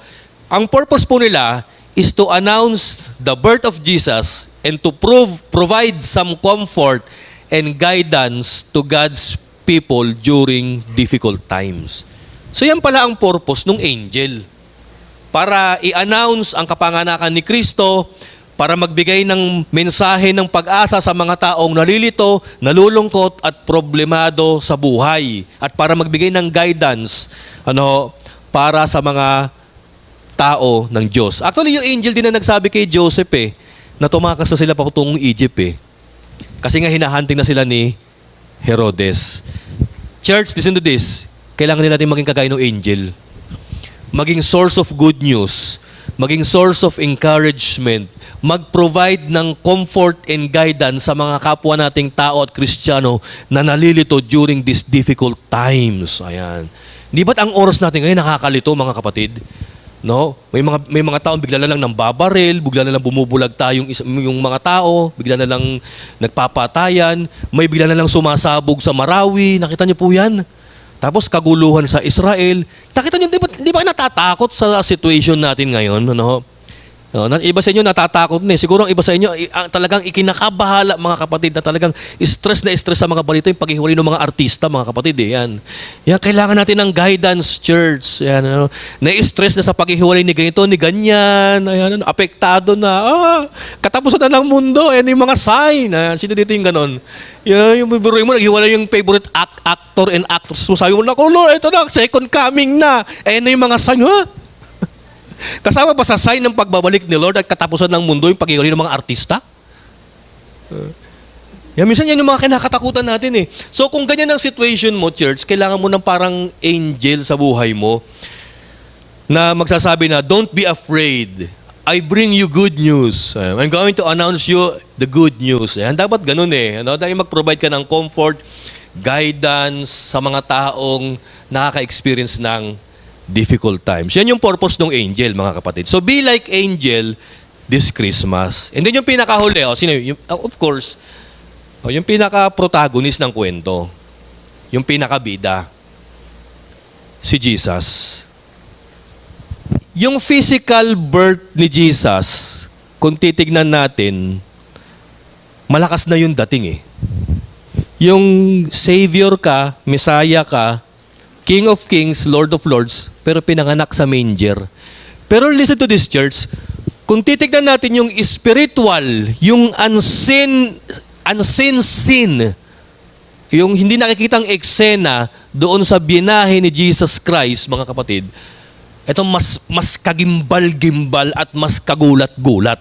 Ang purpose po nila is to announce the birth of Jesus and to provide some comfort and guidance to God's people during difficult times. So yan pala ang purpose ng angel. Para i-announce ang kapanganakan ni Kristo, para magbigay ng mensahe ng pag-asa sa mga taong nalilito, nalulungkot at problemado sa buhay. At para magbigay ng guidance para sa mga tao ng Diyos. Actually, yung angel din na nagsabi kay Joseph na tumakas na sila patungong Egypt Kasi nga hinahunting na sila ni Herodes. Church, listen to this. Kailangan din natin maging kagaya ng angel. Maging source of good news. Maging source of encouragement. Mag-provide ng comfort and guidance sa mga kapwa nating tao at Kristiyano na nalilito during these difficult times. Ayan. Di ba't ang oras natin ngayon nakakalito, mga kapatid? No? May mga taong bigla na lang nang babaril, bigla na lang bumubulag yung mga tao, bigla na lang nagpapatayan, may bigla na lang sumasabog sa Marawi, nakita niyo po 'yan. Tapos kaguluhan sa Israel. Nakita niyo di ba natatakot sa situation natin ngayon, ano? No, iba sa inyo natatakot na eh. Siguro ang iba sa inyo talagang ikinakabahala mga kapatid na talagang stress na stress sa mga balita yung paghiwalay ng mga artista mga kapatid eh. Yan. Yan kailangan natin ng guidance church. Yan ano. Na-stress na sa paghiwalay ni ganito ni ganyan. Ayan, ano, apektado na. Katapusan na ng mundo. Yan yung mga sign. Ayan, sino dito yung ganon? Yan yung bibiruin mo naghiwalay yung favorite actor and actress mo. Sabi mo na, Lord, ito na second coming na. Ayan na yung mga sign. Kasama ba sa sign ng pagbabalik ni Lord at katapusan ng mundo yung paghiwalay ng mga artista? Minsan yan yung mga kinakatakutan natin eh. So kung ganyan ang situation mo, church, kailangan mo ng parang angel sa buhay mo na magsasabi na, don't be afraid. I bring you good news. I'm going to announce you the good news. Dapat ganun eh. Dahil mag-provide ka ng comfort, guidance sa mga taong nakaka-experience ng difficult times. Yan yung purpose ng angel, mga kapatid. So be like angel this Christmas. And then yung pinakahuli, of course, yung pinaka-protagonist ng kwento, yung pinakabida, si Jesus. Yung physical birth ni Jesus, kung titignan natin, malakas na yung dating eh. Yung Savior ka, Messiah ka, King of Kings, Lord of Lords, pero pinanganak sa manger. Pero listen to this, church. Kung titignan natin yung spiritual, yung unseen sin, yung hindi nakikitang eksena doon sa binahe ni Jesus Christ, mga kapatid, ito mas kagimbal-gimbal at mas kagulat-gulat.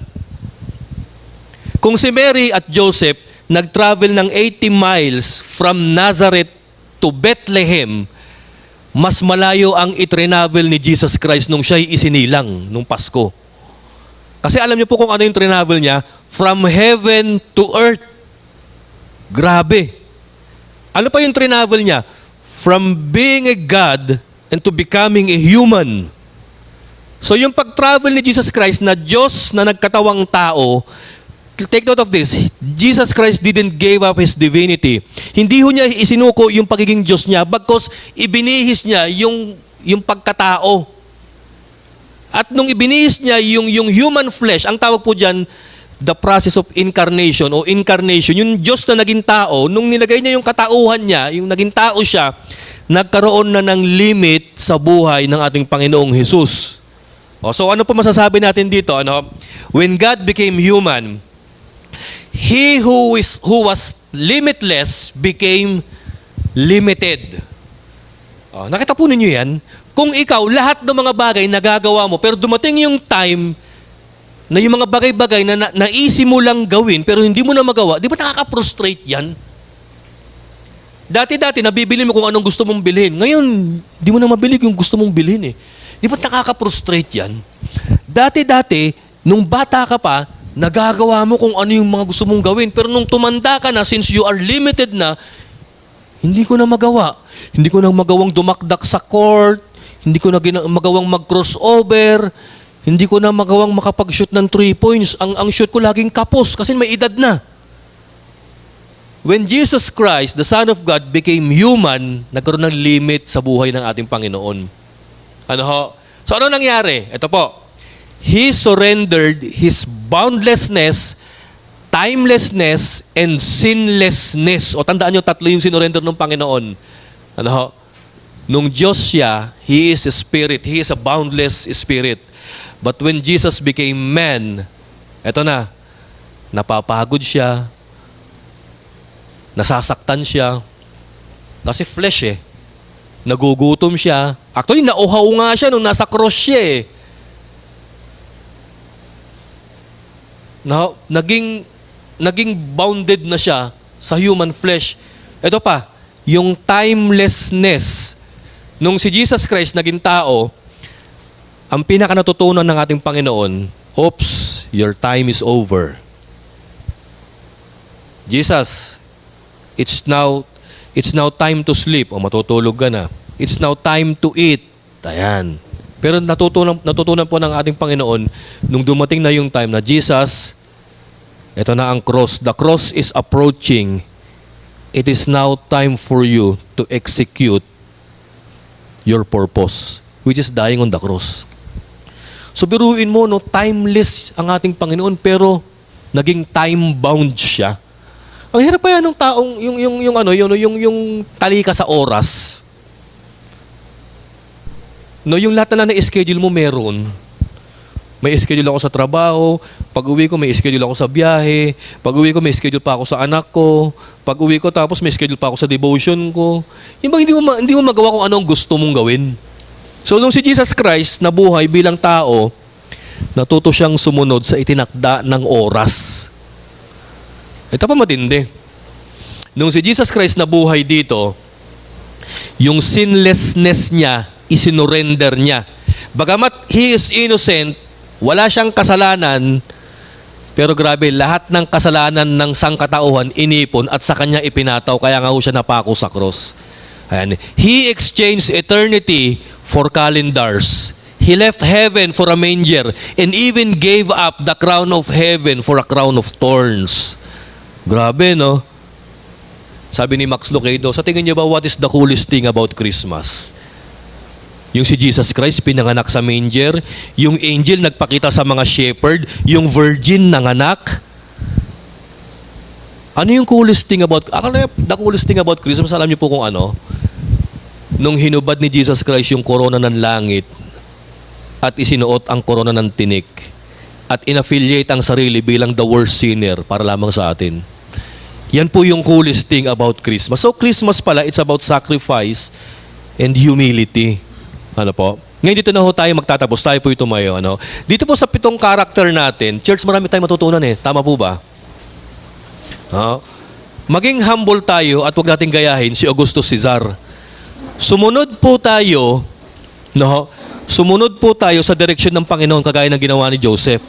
Kung si Mary at Joseph nag-travel ng 80 miles from Nazareth to Bethlehem, mas malayo ang itrinavel ni Jesus Christ nung siya'y isinilang nung Pasko. Kasi alam niyo po kung ano yung trinavel niya? From heaven to earth. Grabe. Ano pa yung trinavel niya? From being a God and to becoming a human. So yung pag-travel ni Jesus Christ na Diyos na nagkatawang tao, take note of this, Jesus Christ didn't give up His divinity. Hindi ho niya isinuko yung pagiging Diyos niya bagkus ibinihis niya yung pagkatao. At nung ibinihis niya yung human flesh, ang tawag po dyan, the process of incarnation o incarnation, yung Diyos na naging tao, nung nilagay niya yung katauhan niya, yung naging tao siya, nagkaroon na ng limit sa buhay ng ating Panginoong Jesus. So ano po masasabi natin dito? When God became human, He who was limitless became limited. Nakita po ninyo yan? Kung ikaw, lahat ng mga bagay nagagawa mo, pero dumating yung time na yung mga bagay-bagay na naisip mo lang gawin, pero hindi mo na magawa, di ba nakaka-frustrate yan? Dati-dati, nabibili mo kung anong gusto mong bilhin. Ngayon, di mo na mabili yung gusto mong bilhin eh. Di ba nakaka-frustrate yan? Dati-dati, nung bata ka pa, nagagawa mo kung ano yung mga gusto mong gawin. Pero nung tumanda ka na, since you are limited na, hindi ko na magawa. Hindi ko na magawang dumakdak sa court. Hindi ko na magawang mag-crossover. Hindi ko na magawang makapag-shoot ng 3 points. Ang shoot ko laging kapos kasi may edad na. When Jesus Christ, the Son of God, became human, nagkaroon ng limit sa buhay ng ating Panginoon. So ano nangyari? Ito po. He surrendered His boundlessness, timelessness, and sinlessness. O tandaan nyo, tatlo yung sinurrender ng Panginoon. Nung Diyos siya, He is a spirit. He is a boundless spirit. But when Jesus became man, eto na, napapagod siya, nasasaktan siya, kasi flesh eh. Nagugutom siya. Actually, nauhaw nga siya nung nasa cross siya eh. Naging bounded na siya sa human flesh. Ito pa, yung timelessness. Nung si Jesus Christ naging tao, ang pinaka-natutunan ng ating Panginoon, oops, your time is over. Jesus, it's now time to sleep. O matutulog ka na. It's now time to eat. Ayan. Pero natutunan po ng ating Panginoon nung dumating na yung time na Jesus, ito na ang cross. The cross is approaching. It is now time for you to execute your purpose, which is dying on the cross. So biruin mo, no, timeless ang ating Panginoon, pero naging time-bound siya. Ang hirap pa yan ng taong, yung talika sa oras. No, yung lahat na na-schedule mo meron. May schedule ako sa trabaho, pag-uwi ko may schedule ako sa biyahe, pag-uwi ko may schedule pa ako sa anak ko, pag-uwi ko tapos may schedule pa ako sa devotion ko. Yung bang hindi mo magawa kung anong gusto mong gawin. So nung si Jesus Christ nabuhay bilang tao, natuto siyang sumunod sa itinakda ng oras. Ito pa matindi. Nung si Jesus Christ nabuhay dito, yung sinlessness niya, isinurrender niya. Bagamat he is innocent, wala siyang kasalanan, pero grabe, lahat ng kasalanan ng sangkatauhan inipon at sa kanya ipinataw, kaya nga ho siya napako sa cross. Ayan. He exchanged eternity for calendars. He left heaven for a manger and even gave up the crown of heaven for a crown of thorns. Grabe, no? Sabi ni Max Lucado, sa tingin niyo ba what is the coolest thing about Christmas? Yung si Jesus Christ pinanganak sa manger, yung angel nagpakita sa mga shepherd, yung virgin nanganak. Ano yung coolest thing about, the coolest thing about Christmas, alam niyo po kung ano? Nung hinubad ni Jesus Christ yung korona ng langit at isinuot ang korona ng tinik at inaffiliate ang sarili bilang the worst sinner para lamang sa atin. Yan po yung coolest thing about Christmas. So Christmas pala, it's about sacrifice and humility. Ano po? Ngayon dito na ho tayo magtatapos. Tayo po tumayo. Ano? Dito po sa 7 character natin, church, marami tayong matutunan eh. Tama po ba? Maging humble tayo at huwag nating gayahin si Augusto Caesar. Sumunod po tayo, no? Sumunod po tayo sa direksyon ng Panginoon kagaya ng ginawa ni Joseph.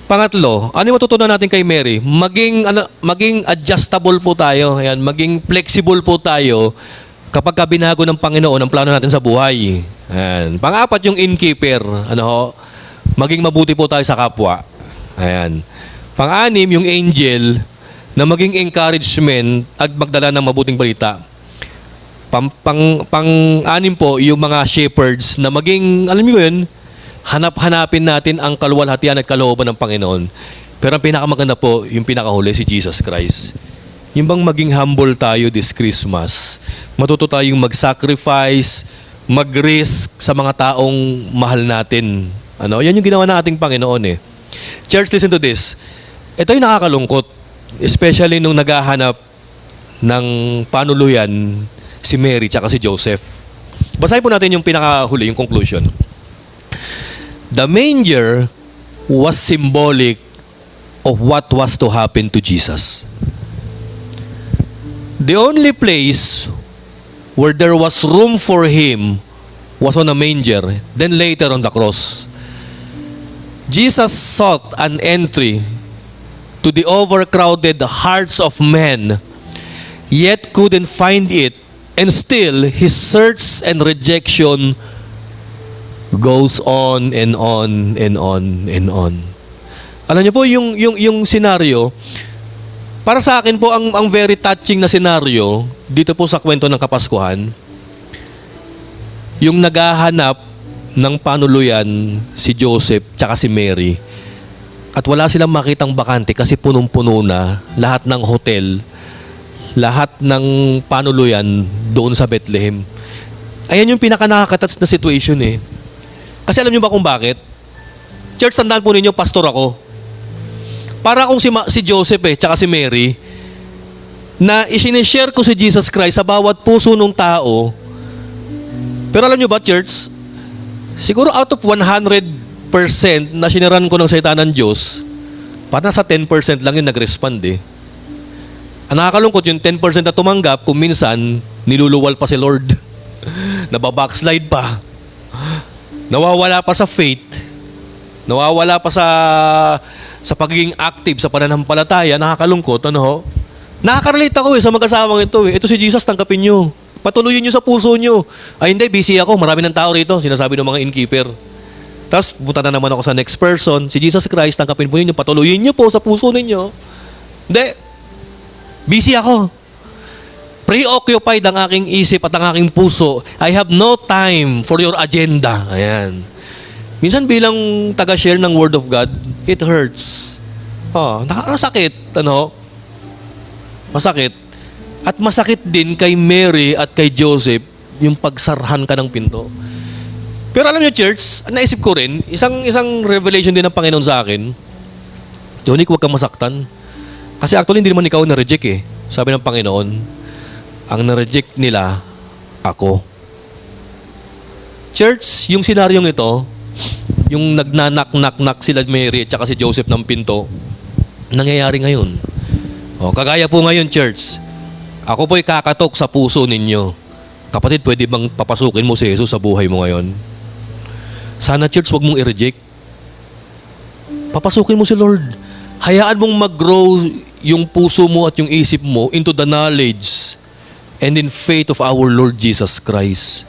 Pangatlo, ano yung matutunan natin kay Mary? Maging adjustable po tayo. Ayan, maging flexible po tayo kapag binago ng Panginoon ang plano natin sa buhay. Ayan. Pang-apat, yung innkeeper. Maging mabuti po tayo sa kapwa. Ayan. Pang-anim, yung angel na maging encouragement at magdala ng mabuting balita. Pang-anim po, yung mga shepherds na maging, alam mo yun, hanap-hanapin natin ang kaluwalhatian at kalooban ng Panginoon. Pero ang pinakamaganda po, yung pinakahuli, si Jesus Christ. Yung bang maging humble tayo this Christmas. Matuto tayong mag-sacrifice, mag-risk sa mga taong mahal natin. Yan yung ginawa ng ating Panginoon eh. Church, listen to this. Ito yung nakakalungkot. Especially nung naghahanap ng panuluyan si Mary tsaka si Joseph. Basahin po natin yung pinakahuli, yung conclusion. The manger was symbolic of what was to happen to Jesus. The only place where there was room for him was on a manger, then later on the cross. Jesus sought an entry to the overcrowded hearts of men, yet couldn't find it, and still his search and rejection goes on and on and on and on. Alam niyo po, yung senaryo, para sa akin po, ang very touching na senaryo dito po sa kwento ng Kapaskuhan, yung naghahanap ng panuluyan si Joseph tsaka si Mary at wala silang makitang bakante kasi punong-puno na lahat ng hotel, lahat ng panuluyan doon sa Bethlehem. Ayan yung pinaka-nakakatats na situation eh. Kasi alam niyo ba kung bakit? Church, tandaan po ninyo, pastor ako. Para kung si Joseph tsaka si Mary, na isinishare ko si Jesus Christ sa bawat puso ng tao. Pero alam nyo ba, church, siguro out of 100% na siniran ko ng salita ng Diyos, parang sa 10% lang yung nag-respond eh. Ang nakakalungkot yung 10% na tumanggap, kung minsan, niluluwal pa si Lord. Nababackslide pa. Nawawala pa sa faith. Nawawala pa sa pagiging active sa pananampalataya. Nakakalungkot, Nakaka-relate ako sa mag-asawang ito eh. Ito si Jesus, tanggapin nyo. Patuloyin nyo sa puso nyo. Ay hindi, busy ako. Marami ng tao rito. Sinasabi ng mga innkeeper. Tapos, punta na naman ako sa next person. Si Jesus Christ, tangkapin po ninyo. Patuloyin nyo po sa puso ninyo. Hindi. Busy ako. Preoccupied ang aking isip at ang aking puso. I have no time for your agenda. Ayan. Minsan bilang taga-share ng Word of God, it hurts. Nakakasakit. Masakit. At masakit din kay Mary at kay Joseph yung pagsarhan ka ng pinto. Pero alam niyo, church, naisip ko rin, isang revelation din ng Panginoon sa akin. Johnny, huwag kang masaktan. Kasi actually, hindi naman ikaw na-reject eh. Sabi ng Panginoon, ang na-reject nila, ako. Church, yung senaryong ito, yung nagnanak-nak-nak sila Mary at saka si Joseph ng pinto, nangyayari ngayon. Kagaya po ngayon, church, ako po'y kakatok sa puso ninyo. Kapatid, pwede bang papasukin mo si Jesus sa buhay mo ngayon? Sana, church, wag mong i-reject. Papasukin mo si Lord. Hayaan mong mag-grow yung puso mo at yung isip mo into the knowledge and in faith of our Lord Jesus Christ.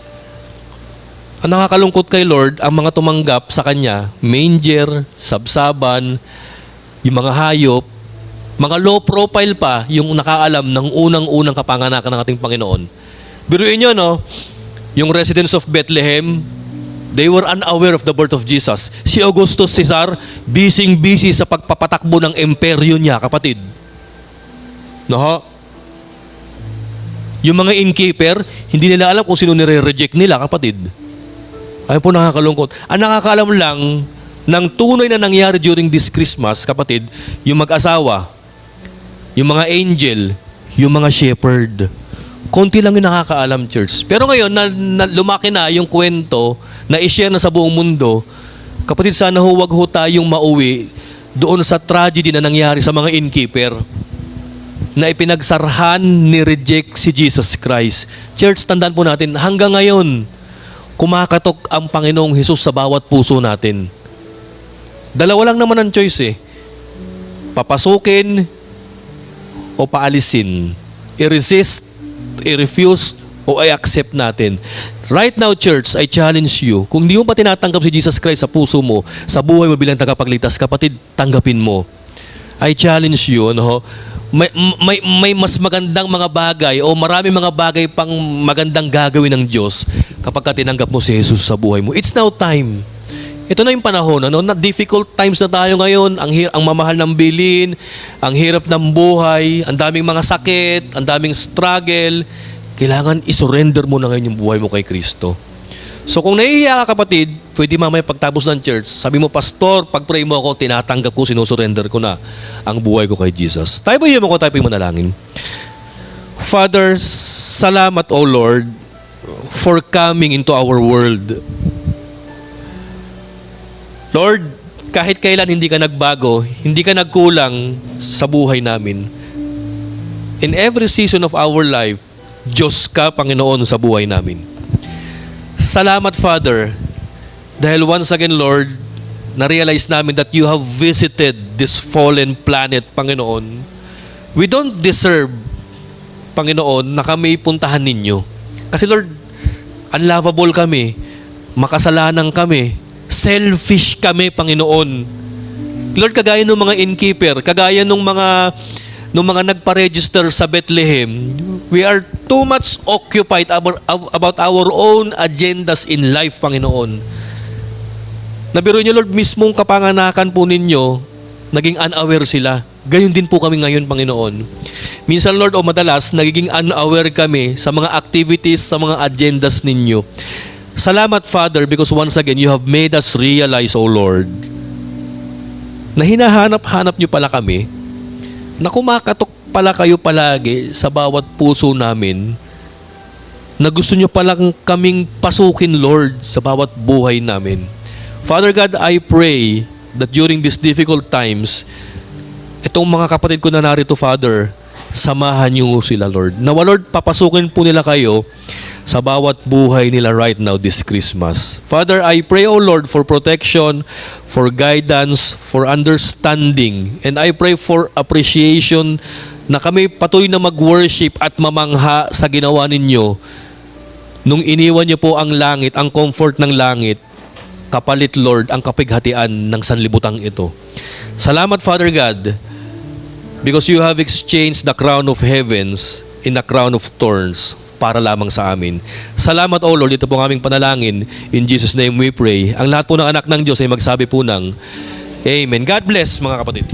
Ang nakakalungkot kay Lord, ang mga tumanggap sa Kanya, manger, sabsaban, yung mga hayop, mga low profile pa yung nakaalam ng unang-unang kapanganakan ng ating Panginoon. Biruin nyo, no? Yung residents of Bethlehem, they were unaware of the birth of Jesus. Si Augustus Caesar, busy sa pagpapatakbo ng imperyo niya, kapatid. No? Yung mga innkeeper, hindi nila alam kung sino nire-reject nila, kapatid. Ayun po nakakalungkot. Ang nakakaalam lang ng tunay na nangyari during this Christmas, kapatid, yung mag-asawa, yung mga angel, yung mga shepherd. Konti lang yung nakakaalam, church. Pero ngayon, na lumaki na yung kwento, na i-share na sa buong mundo, kapatid, sana huwag ho tayong mauwi doon sa tragedy na nangyari sa mga innkeeper na ipinagsarhan ni reject si Jesus Christ. Church, tandaan po natin, hanggang ngayon, kumakatok ang Panginoong Hesus sa bawat puso natin. Dalawa lang naman ang choice eh. Papasukin o paalisin. I-resist, i-refuse, o i-accept natin. Right now, church, I challenge you, kung di mo pa tinatanggap si Jesus Christ sa puso mo, sa buhay mo bilang tagapagligtas, kapatid, tanggapin mo. I challenge you, may mas magandang mga bagay o marami mga bagay pang magandang gagawin ng Diyos kapag ka tinanggap mo si Jesus sa buhay mo. It's now time. Ito na yung panahon, na difficult times na tayo ngayon, ang mamahal ng bilin, ang hirap ng buhay, ang daming mga sakit, ang daming struggle. Kailangan isurrender mo na ngayon yung buhay mo kay Kristo. So kung nahihiya ka, kapatid, pwede mamaya pagtapos ng church, sabi mo, Pastor, pag-pray mo ako, tinatanggap ko, sinusurrender ko na ang buhay ko kay Jesus. Tayo ba yun mo ko, tayo manalangin? Father, salamat, O Lord, for coming into our world. Lord, kahit kailan hindi ka nagbago, hindi ka nagkulang sa buhay namin. In every season of our life, Diyos ka, Panginoon, sa buhay namin. Salamat, Father, dahil once again, Lord, na-realize namin that you have visited this fallen planet, Panginoon. We don't deserve, Panginoon, na kami puntahan ninyo. Kasi, Lord, unlovable kami, makasalanan kami, selfish kami, Panginoon. Lord, kagaya ng mga innkeeper, kagaya ng mga nagpa-register sa Bethlehem, we are too much occupied about our own agendas in life, Panginoon. Nabiro niyo, Lord, mismong kapanganakan po ninyo, naging unaware sila. Gayon din po kami ngayon, Panginoon. Minsan, Lord, o madalas, nagiging unaware kami sa mga activities, sa mga agendas ninyo. Salamat, Father, because once again, you have made us realize, O Lord, na hinahanap-hanap niyo pala kami, na kumakatok pala kayo palagi sa bawat puso namin, na gusto niyo palang kaming pasukin, Lord, sa bawat buhay namin. Father God, I pray that during these difficult times, itong mga kapatid ko na narito, Father, samahan niyo sila, Lord. Nawa, Lord, papasukin po nila kayo sa bawat buhay nila right now this Christmas. Father, I pray, O Lord, for protection, for guidance, for understanding, and I pray for appreciation na kami patuloy na mag-worship at mamangha sa ginawa ninyo nung iniwan niyo po ang langit, ang comfort ng langit, kapalit Lord ang kapighatian ng sanlibutan ito. Salamat Father God, because you have exchanged the crown of heavens in a crown of thorns para lamang sa amin. Salamat O Lord, ito po ang aming panalangin. In Jesus' name we pray. Ang lahat po ng anak ng Diyos ay magsabi po ng Amen. God bless mga kapatid.